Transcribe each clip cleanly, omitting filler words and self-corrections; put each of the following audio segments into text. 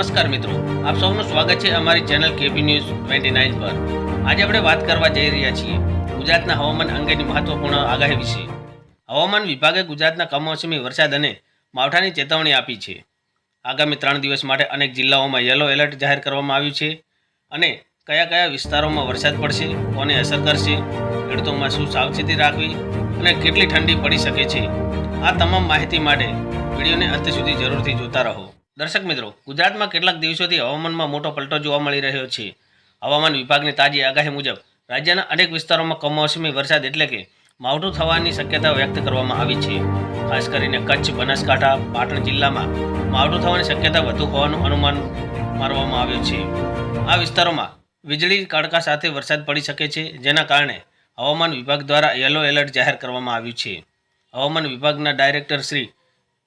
નમસ્કાર મિત્રો, આપ સૌનું સ્વાગત છે અમારી ચેનલ કેપી ન્યૂઝ 29 પર। આજે આપણે વાત કરવા જઈ રહ્યા છીએ ગુજરાતના હવામાન અંગેની મહત્વપૂર્ણ આગાહી વિશે। હવામાન વિભાગે ગુજરાતના કમોસમી વરસાદ અને માવઠાની ચેતવણી આપી છે। આગામી 3 દિવસ માટે અનેક જિલ્લાઓમાં યલો એલર્ટ જાહેર કરવામાં આવ્યું છે અને કયા કયા વિસ્તારોમાં વરસાદ પડશે, કોને અસર કરશે, ખેડૂતોમાં શું સાવચેતી રાખવી અને કેટલી ઠંડી પડી શકે છે, આ તમામ માહિતી માટે વિડીયોને અંત સુધી જરૂરથી જોતા રહો। દર્શક મિત્રો, ગુજરાતમાં કેટલાક દિવસોથી હવામાનમાં મોટો પલટો જોવા મળી રહ્યો છે। હવામાન વિભાગની તાજી આગાહી મુજબ રાજ્યના અનેક વિસ્તારોમાં કમોસમી વરસાદ એટલે કે માવઠું થવાની શક્યતા વ્યક્ત કરવામાં આવી છે। ખાસ કરીને કચ્છ, બનાસકાંઠા, પાટણ જિલ્લામાં માવઠું થવાની શક્યતા વધુ હોવાનું અનુમાન મારવામાં આવ્યું છે। આ વિસ્તારોમાં વીજળી કડકા સાથે વરસાદ પડી શકે છે, જેના કારણે હવામાન વિભાગ દ્વારા યલો એલર્ટ જાહેર કરવામાં આવ્યું છે। હવામાન વિભાગના ડાયરેક્ટર શ્રી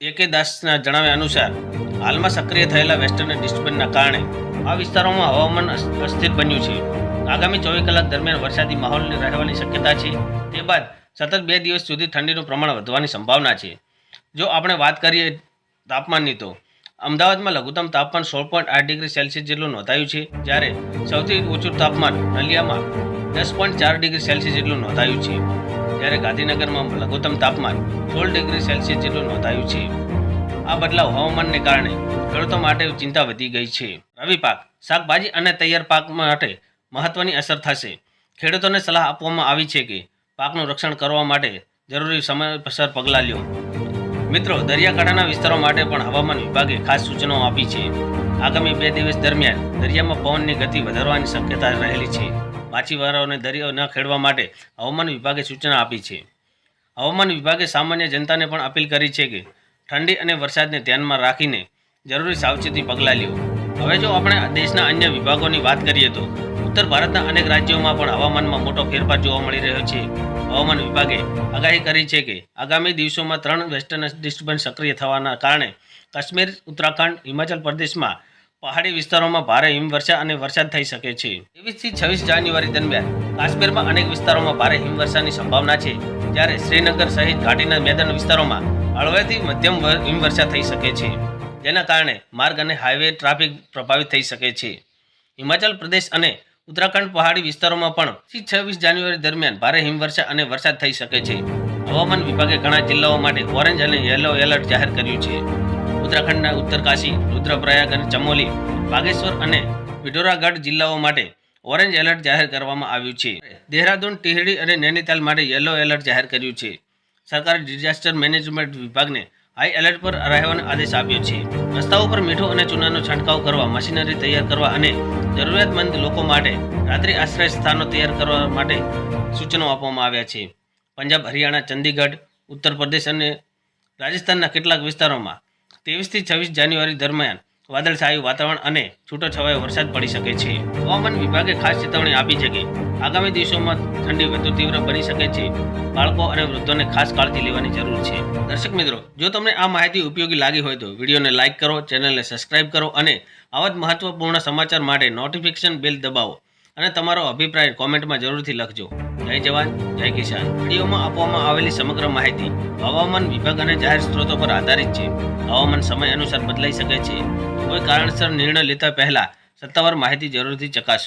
AK દાસના જણાવ્યા અનુસાર હાલમાં સક્રિય થયેલા વેસ્ટર્ન ડિસ્ટર્બન્સના કારણે આ વિસ્તારોમાં હવામાન અસ્થિર બન્યું છે। આગામી 24 કલાક દરમિયાન વરસાદી માહોલ રહેવાની શક્યતા છે। તે બાદ સતત 2 દિવસ સુધી ઠંડીનું પ્રમાણ વધવાની સંભાવના છે। જો આપણે વાત કરીએ તાપમાનની, તો અમદાવાદમાં લઘુત્તમ તાપમાન 16.8 ડિગ્રી સેલ્સિયસ જેટલું નોંધાયું છે, જ્યારે સૌથી ઓછું તાપમાન નલિયામાં 10.4 ડિગ્રી સેલ્સિયસ જેટલું નોંધાયું છે, જ્યારે ગાંધીનગરમાં લઘુત્તમ તાપમાન 16 ડિગ્રી સેલ્સિયસ જેટલું નોંધાયું છે। આ બદલાવ હવામાનને કારણે ખેડૂતો માટે ચિંતા વધી ગઈ છે। રવિ પાક, શાકભાજી અને તૈયાર પાક માટે મહત્વની અસર થશે। ખેડૂતોને સલાહ આપવામાં આવી છે કે પાકનું રક્ષણ કરવા માટે જરૂરી સમયસર પગલાં લ્યો। મિત્રો, દરિયાકાંઠાના વિસ્તારો માટે પણ હવામાન વિભાગે ખાસ સૂચનો આપી છે। આગામી 2 દિવસ દરમિયાન દરિયામાં પવનની ગતિ વધારવાની શક્યતા રહેલી છે। માછીમારોને દરિયો ન ખેડવા માટે હવામાન વિભાગે સૂચના આપી છે। હવામાન વિભાગે સામાન્ય જનતાને પણ અપીલ કરી છે કે ઠંડી અને વરસાદને ધ્યાનમાં રાખીને જરૂરી સાવચેતી પગલાં લ્યો। હવે જો આપણે દેશના અન્ય વિભાગોની વાત કરીએ, તો ઉત્તર ભારતના અનેક રાજ્યોમાં પણ હવામાનમાં મોટો ફેરફાર જોવા મળી રહ્યો છે। હવામાન વિભાગે આગાહી કરી છે કે આગામી દિવસોમાં 3 વેસ્ટર્ન ડિસ્ટર્બન્સ સક્રિય થવાના કારણે કાશ્મીર, ઉત્તરાખંડ, હિમાચલ પ્રદેશમાં પહાડી વિસ્તારોમાં ભારે હિમવર્ષા અને વરસાદ થઈ શકે છે। 23 થી 26 જાન્યુઆરી દરમિયાન કાશ્મીરમાં અનેક વિસ્તારોમાં ભારે હિમવર્ષાની સંભાવના છે, જ્યારે શ્રીનગર સહિત ઘાટીના મેદાન વિસ્તારોમાં હળવાથી મધ્યમ હિમવર્ષા થઈ શકે છે, જેના કારણે માર્ગ અને હાઈવે ટ્રાફિક પ્રભાવિત થઈ શકે છે। હિમાચલ પ્રદેશ અને ઉત્તરાખંડ પહાડી વિસ્તારોમાં પણ 26 જાન્યુઆરી દરમિયાન ભારે હિમવર્ષા અને વરસાદ થઈ શકે છે। હવામાન વિભાગે ઘણા જિલ્લાઓ માટે ઓરેન્જ અને યલો એલર્ટ જાહેર કર્યું છે। ઉત્તરાખંડના ઉત્તરકાશી, રુદ્રપ્રયાગ અને ચમોલી, બાગેશ્વર અને પિથોરાગઢ જિલ્લાઓ માટે ઓરેન્જ એલર્ટ જાહેર કરવામાં આવ્યું છે। દેહરાદૂન, ટિહડી અને નૈનીતાલ માટે યલો એલર્ટ જાહેર કર્યું છે। સરકારે ડિઝાસ્ટર મેનેજમેન્ટ વિભાગને હાઈ એલર્ટ પર રહેવાનો આદેશ આપ્યો છે। રસ્તાઓ પર મીઠું અને ચૂનાનો છંટકાવ કરવા, મશીનરી તૈયાર કરવા અને જરૂરિયાતમંદ લોકો માટે રાત્રિ આશ્રય સ્થાનો તૈયાર કરવા માટે સૂચનો આપવામાં આવ્યા છે। પંજાબ, હરિયાણા, ચંદીગઢ, ઉત્તર પ્રદેશ અને રાજસ્થાનના કેટલાક વિસ્તારોમાં 23 થી 26 જાન્યુઆરી દરમિયાન વાદળછાયું વાતાવરણ અને છૂટોછવાયો વરસાદ પડી શકે છે। હવામાન વિભાગે ખાસ ચેતવણી આપી છે કે આગામી દિવસોમાં ઠંડી વધુ તીવ્ર બની શકે છે। બાળકો અને વૃદ્ધોને ખાસ કાળજી લેવાની જરૂર છે। દર્શક મિત્રો, જો તમને આ માહિતી ઉપયોગી લાગી હોય તો વિડીયોને લાઇક કરો, ચેનલને સબસ્ક્રાઇબ કરો અને આવા જ મહત્વપૂર્ણ સમાચાર માટે નોટિફિકેશન બેલ દબાવો અને તમારો અભિપ્રાય કોમેન્ટમાં જરૂરથી લખજો। જય જવાન, જય કિસાન। વિડીયોમાં આપવામાં આવેલી સમગ્ર માહિતી હવામાન વિભાગ અને જાહેર સ્ત્રોતો પર આધારિત છે। હવામાન સમય અનુસાર બદલાઈ શકે છે। કોઈ કારણસર નિર્ણય લેતા પહેલા સત્તાવાર માહિતી જરૂરથી ચકાસો।